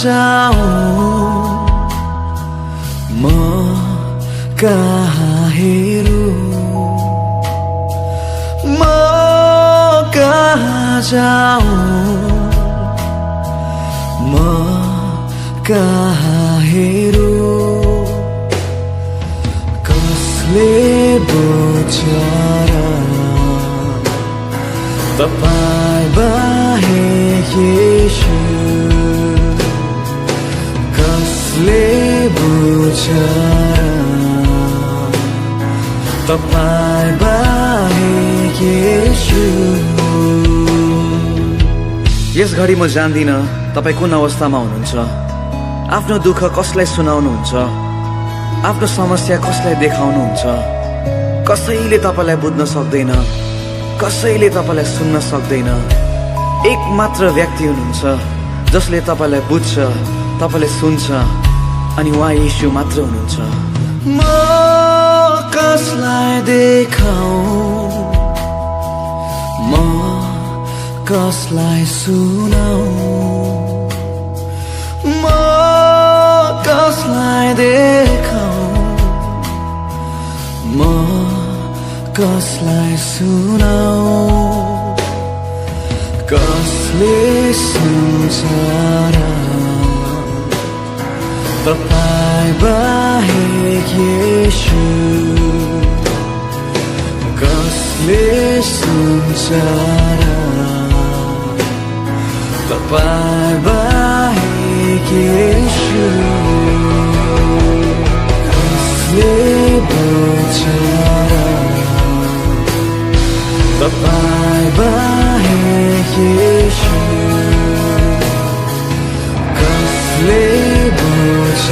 जाऊँ म कहाँ हेरौँ म कहाँ जाऊँ म कहाँ हेरौँ कसले बुझ्छ र तपाईँ बाहेक येशू कसले बुझ्छ तपाईँ बाहेक येशू। यस घडी म जान्दिन तपाईँ कुन अवस्थामा हुनुहुन्छ, आफ्नो दुःख कसलाई सुनाउनुहुन्छ, आफ्नो समस्या कसलाई देखाउनुहुन्छ। कसैले तपाईलाई बुझ्न सक्दैन, कसैले तपाईलाई सुन्न सक्दैन। एक मात्र व्यक्ति हुनुहुन्छ जसले तपाईलाई बुझ्छ, तपाईलाई सुन्छ, अनि उहाँ येशू मात्र हुनुहुन्छ। म कसलाई देखाऊँ, म कसलाई सुनाऊँ, म कसलाई देखाऊँ, म कसलाई सुनाऊँ। कसले सुन्छ र तपाईँ बाहेक येशू कसले सुन्छ र तपाईँ बाहेक येशू कसले बुझ्छ र तपाईँ बाहेक येशू कसले बुझ्छ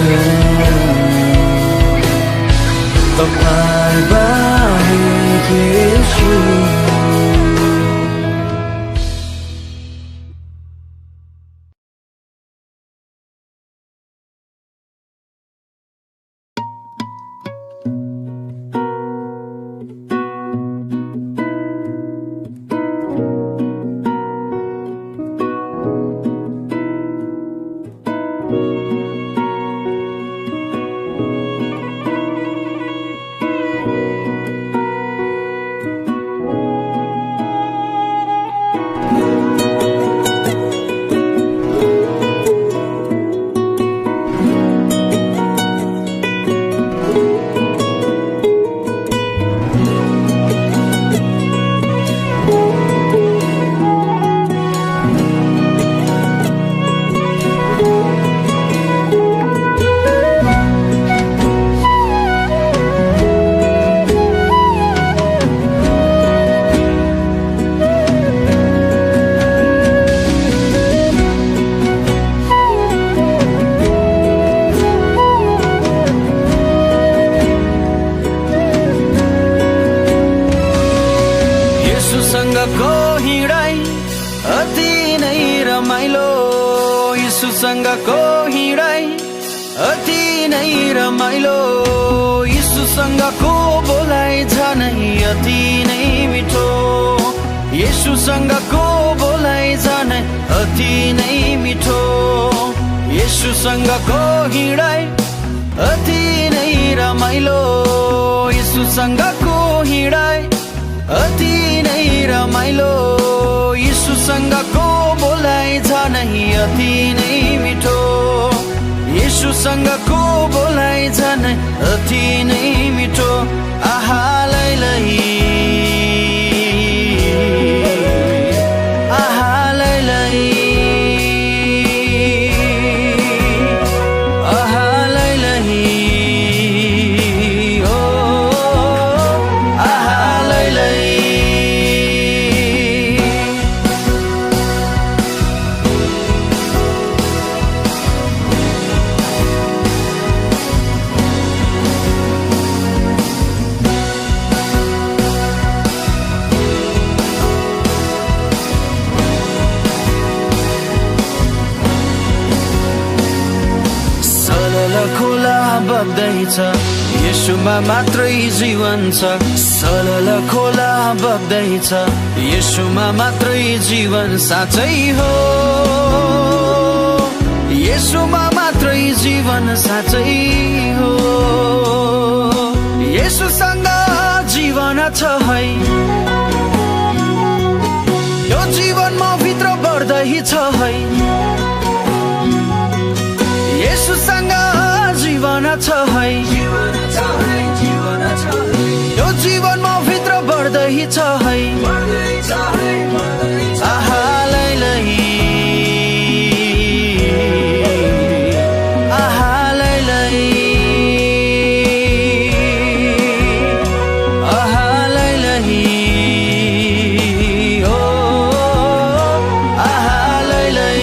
तपाईँ बाहेक येशू। येशूसँगको हिँडाइ अति नै रमाइलो, येशूसँगको हिँडाइ अति नै रमाइलो, येशूसँगको बोलाइ झनै अति नै मिठो, येशूसँगको बोलाइ झनै अति नै मिठो, येशूसँगको हिँडाइ अति नै रमाइलो, येशूसँगको हिँडाइ अति नै रमाइलो, येशूसँगको बोलाइ झनै अति नै मिठो, येशूसँगको बोलाइ झनै अति नै मिठो। आहा लैलै आहा लैलै आहा लैलै ओ आहा लैलै। खोला बग्दैछ, येशूमा मात्रै जीवन छ, सलल खोला बग्दैछ, येशूमा मात्रै जीवन साँच्चै हो, यसुमा मात्रै जीवन साँच्चै हो यसुसँग जीवन छ है यो जीवनमा भित्र बढ्दै छ है यसुसँग जीवन छ है यो जीवनमा भित्र बढ्दै छ है आहा लैलै आहा लैलै आहा लैलै ओ आहा लैलै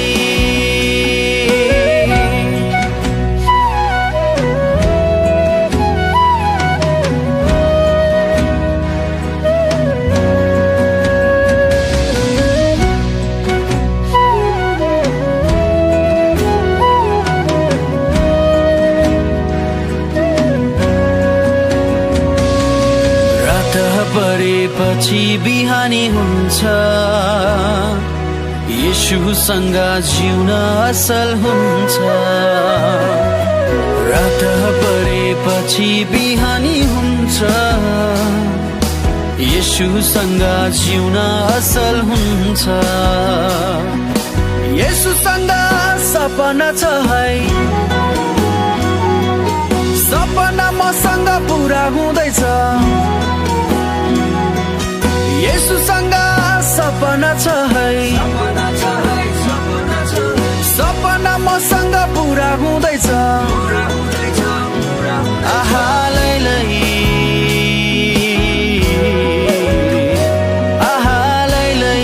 परेपछि बिहानी हुन्छ येशूसँग जिउन असल हुन्छ रात परेपछि बिहानी हुन्छ येशूसँग जिउन असल हुन्छ येशूसँग सपना छ है सपना मसँग पुरा हुँदैछ येशूसँग सपना छ है सपना मसँग पुरा हुँदैछ आहा लैलै आहा लैलै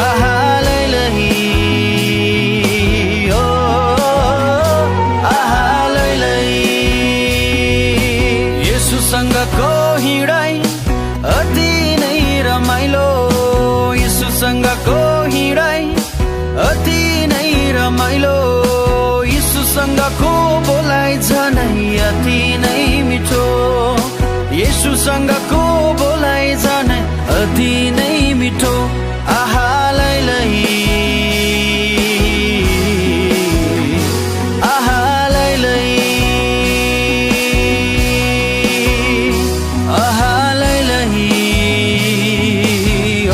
आहा लैलै ओ आहा लैलै येशूसँगको हिँडाइ अति नै रमाइलो येशूसँगको हिँडाइ अति नै रमाइलो येशूसँगको बोलाइ झनै अति नै मिठो येशूसँगको बोलाइ झनै अति नै मिठो आहा लैलै आहा लैलै आहा लैलै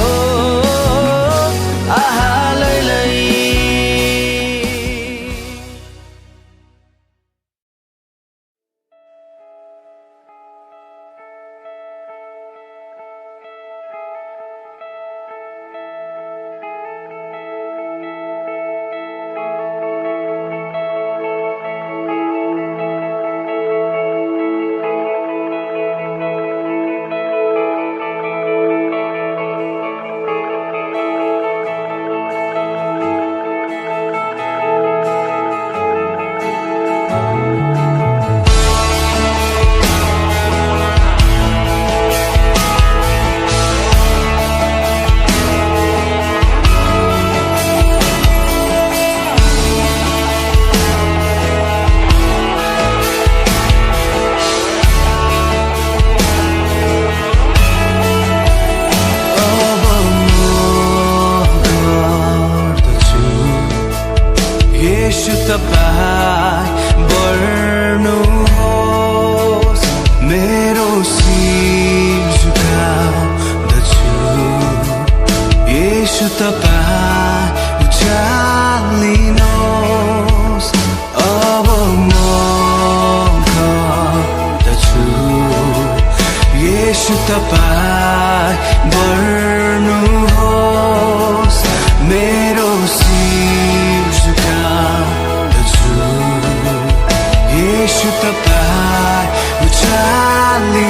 ओ आहा लैलै येशू तपाईँ बढ्नुहोस् मेरो शिर झुकाउँदछु येशू तपाईँ उचालिनुहोस् अब म गर्दछु येशू तपाईँ बढ्नुहोस् मेरो शिर झुकाउँदछु येशू तपाईँ उचालिनुहोस्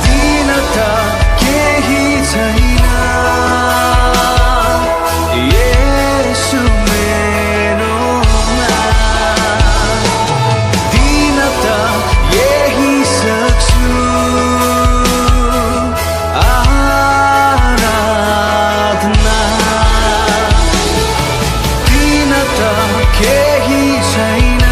दिन त केही छैन येशू मेरोमा दिन त यही सक्छु आराधना दिन त केही छैन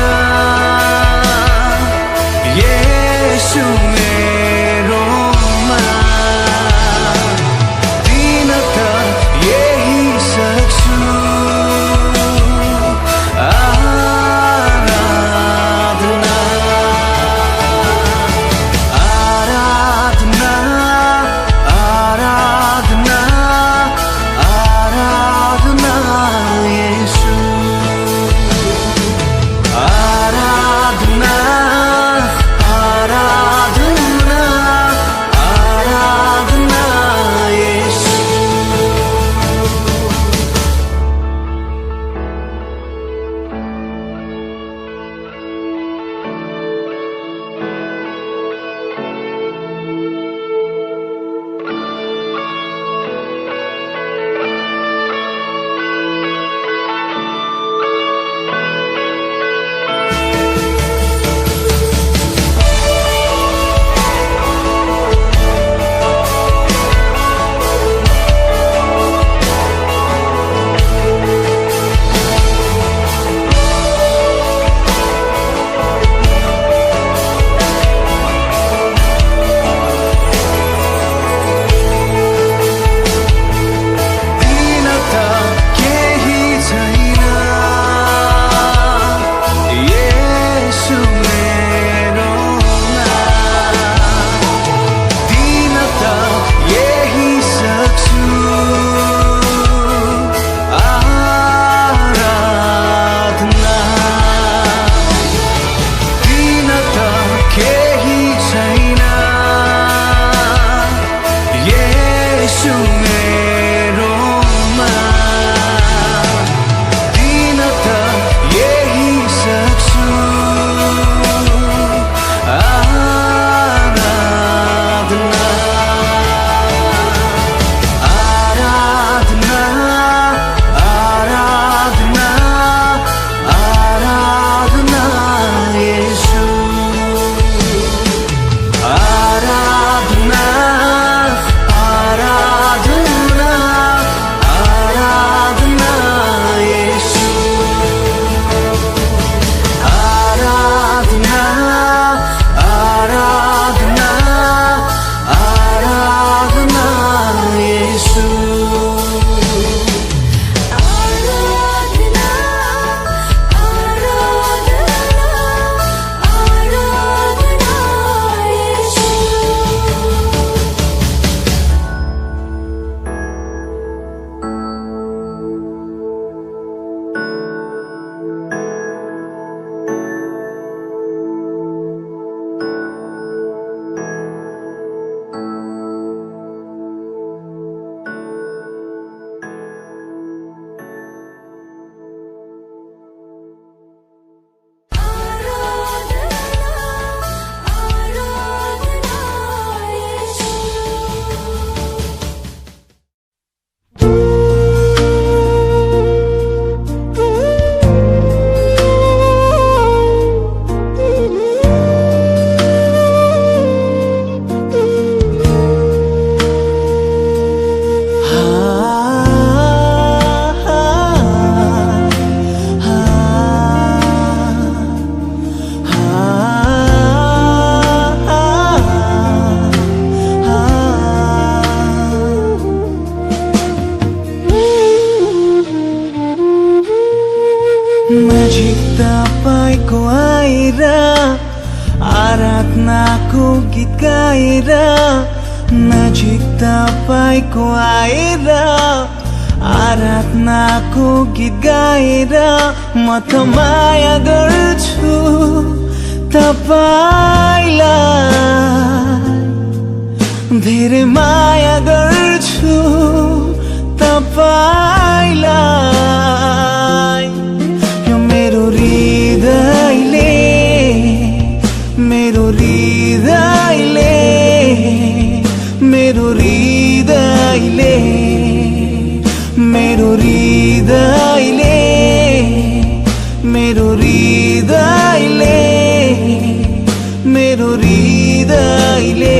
नजिक तपाईको आएर आराधनाको गीत गाएर नजिक तपाईको आएर आराधनाको गीत गाएर म त माया गर्छु तपाईलाई धेरै माया गर्छु तपाईलाई यो मेरो हृदयले मेरो हृदयले मेरो हृदयले मेरो हृदयले मेरो हृदयले मेरो हृदयले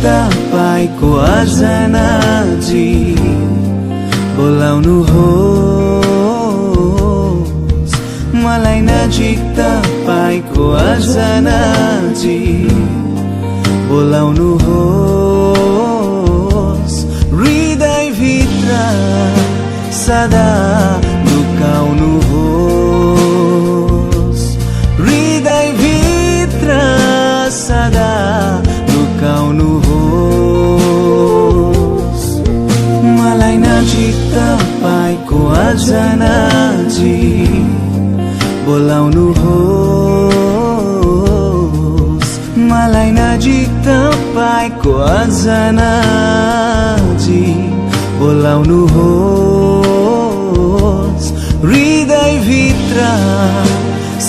तपाईको आजनाजी बोलाउनु होस् मलाई नजिक तपाईको आजनाजी बोलाउनु होस् हृदयभित्र सदा लुकाउनु होस् हृदयभित्र सदा लुकाउनु होस् मलाई नजिक तपाईको आजनाजी बोलाउनु होस् मलाई नजिक तपाईको आजनाजी बोलाउनु होस् हृदयभित्र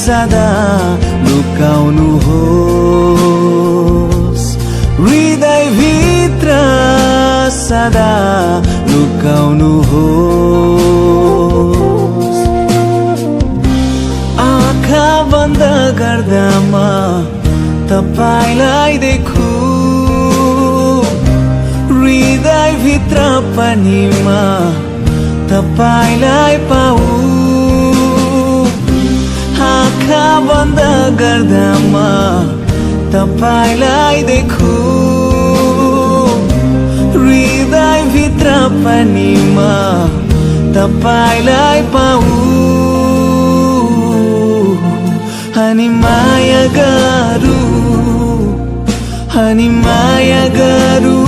सदा लुकाउनु होस् हृदयभित्र सदा लुकाउनु होस् आँखा बन्द गर्दा म तपाईलाई देखु हृदयभित्र पनि म तपाईलाई पाऊ आँखा बन्द गर्दा म तपाईलाई देखु हृदयभित्र पनि म तपाईलाई पाऊ अनि माया गरौँ अनि माया गरौँ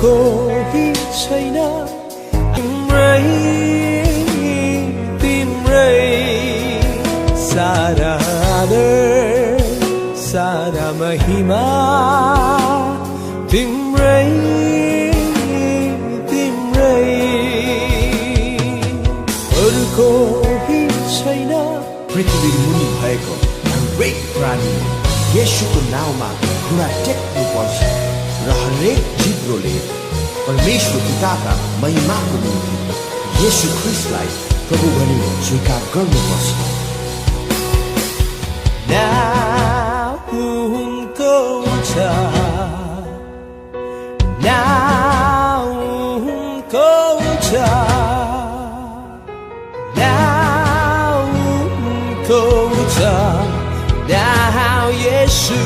कोही छैन तिम्रै महिमा तिम्रै अरूको हित छैन। पृथ्वी मुनि भएको हरेक प्राणीले येशूको नाउँमा घुँडा टेक्नु पर्छ र हरेक जिब्रोले परमेश्वर पिताका महिमाको निम्ति येशू ख्रीष्टलाई प्रभु भनी स्वीकार गर्नुपर्छ। उनको छ उनको छ उनको छ येशू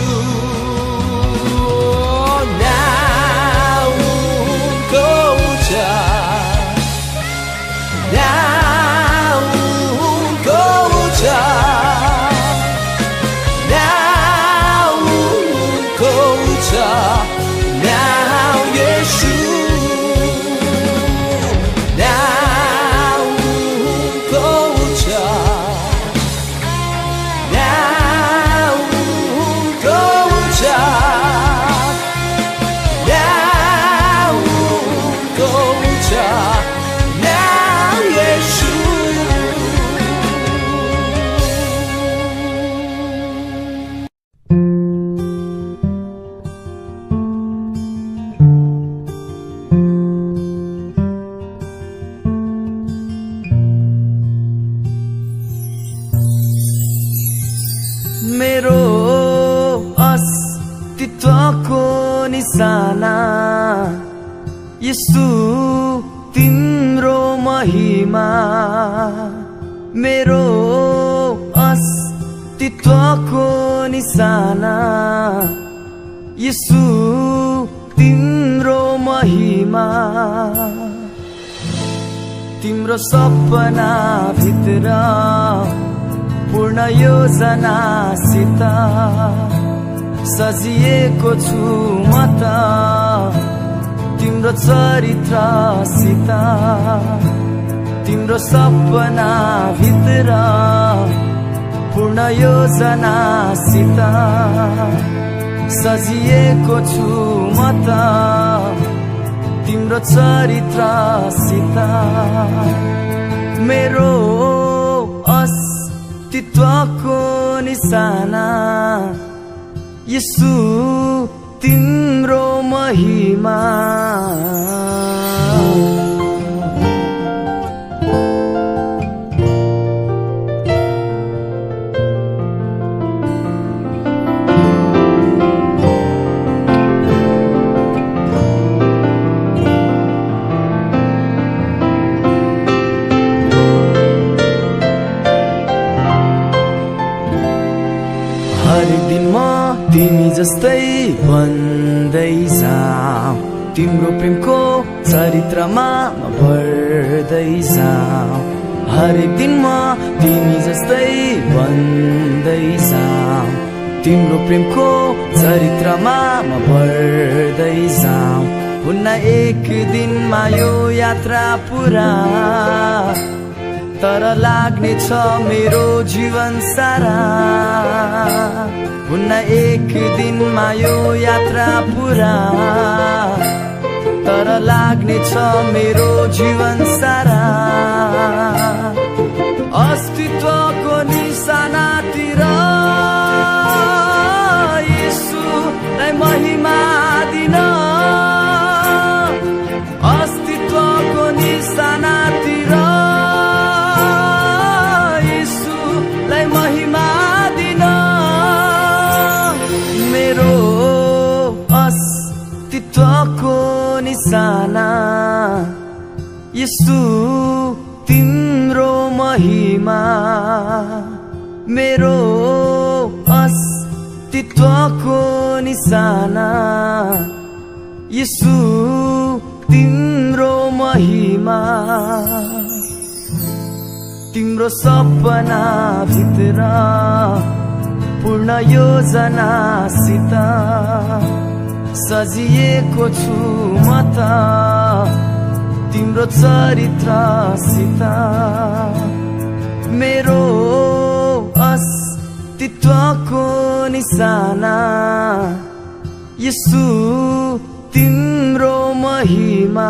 मेरो अस्तित्वको निशाना यीशु तिम्रो महिमा। मेरो अस्तित्वको निशाना यीशु तिम्रो महिमा। तिम्रो सपना भित्र पूर्ण योजनासित सजिएको छु म त तिम्रो चरित्रसित। तिम्रो सपना भित्र पूर्ण योजनासित सजिएको छु म त तिम्रो चरित्रसित। मेरो अस्तित्वको निशाना यीशु तिम्रो महिमा। हरेक दिन म तिमी जस्तै बन्दै जाऊ, तिम्रो प्रेमको चरित्रमा म बढ्दै जाऊ। हरेक दिन म तिमी जस्तै बन्दै जाऊ, तिम्रो प्रेमको चरित्रमा म बढ्दै जाऊ। हुन्न एक दिनमा यो यात्रा पुरा, तर लाग्ने छ मेरो जीवन सारा। हुन्न एक दिनमा यो यात्रा पुरा, तर लाग्ने छ मेरो जीवन सारा। अस्तित्वको निशानातिर येशूलाई महिमा दिन, अस्तित्वको निशानातिर येशूलाई महिमा दिन। मेरो अस्तित्वको निशाना येशू तिम्रो महिमा। मेरो अस्तित्वको निशाना येशू तिम्रो महिमा। तिम्रो सपना भित्र पूर्ण योजनासित सजिएको छु म त तिम्रो चरित्रसित। मेरो अस्तित्वको निशाना यसु तिम्रो महिमा